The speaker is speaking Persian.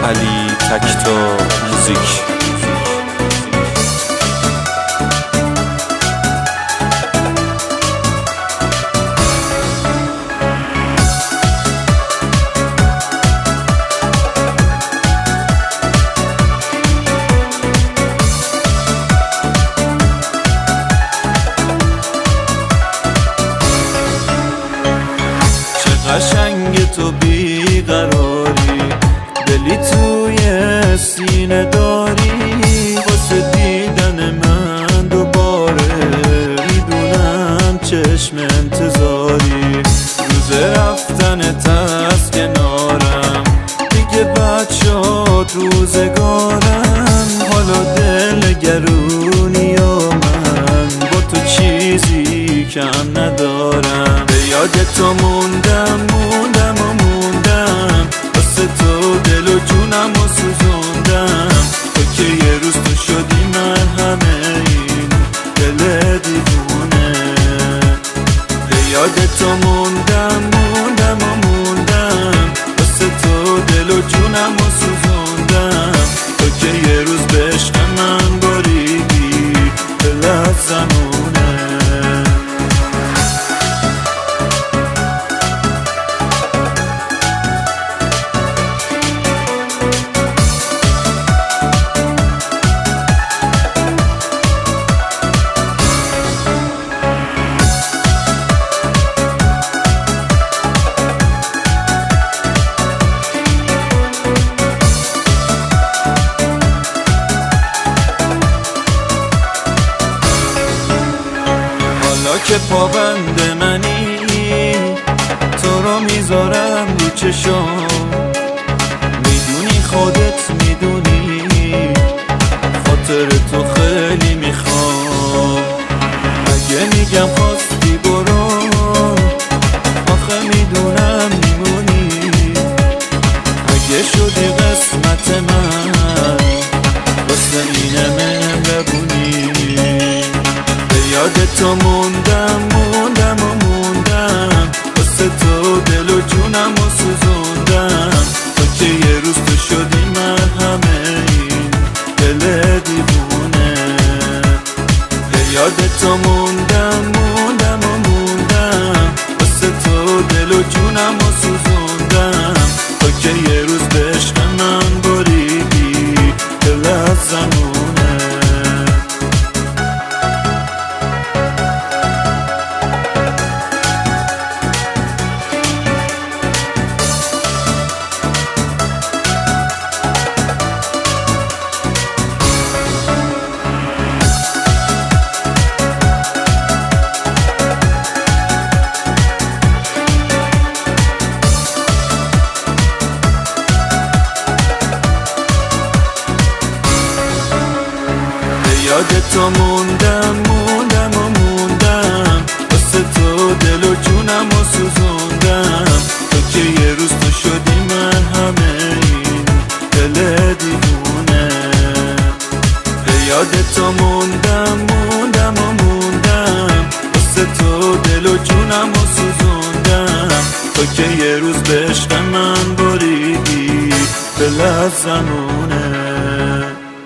علی تکتا موزیک. قشنگ تو بیقراری، دلی توی سینه داری، واسه دیدن من دوباره میدونم چشم انتظاری. روز رفتنت از کنارم دیگه بچه‌ها روزگارم، حالا دل گرونی و من با تو چیزی کم ندارم. به یاد تو موندم واسه تو دل و جونم و سوزوندم. تو که یه روز تو شدی مرهم این دل دیوونه. به یاد تو موندم واسه تو دل و جونم و سوزوندم. تو که یه روز به عشق من بریدی دلت زنونه. که پابند منی تو رو میذارم رو چشم، میدونی خودت میدونی خاطر تو خیلی میخوام. اگه میگم خواستی برو آخه میدونم میمونی. اگه شدی قسمت من واسه اینه مهربونی. به یاد تو موندم واسه تو دل و جونم و سوزوندم. تو که یه روز تو شدی مرهم این دل دیوونه. به یاد تو موندم واسه تو دل و جونم و سوزوندم. تو که یه روز به عشق من بریدی دلت زنونه. یاد تو موندم واسه تو دل و جونم و سوزوندم. تو که یه روز تو شدی مرهم این دل دیوونه. به یاد تو موندم واسه تو دل و جونم و سوزوندم. تو که یه روز به عشق من بریدی دلت زنونه.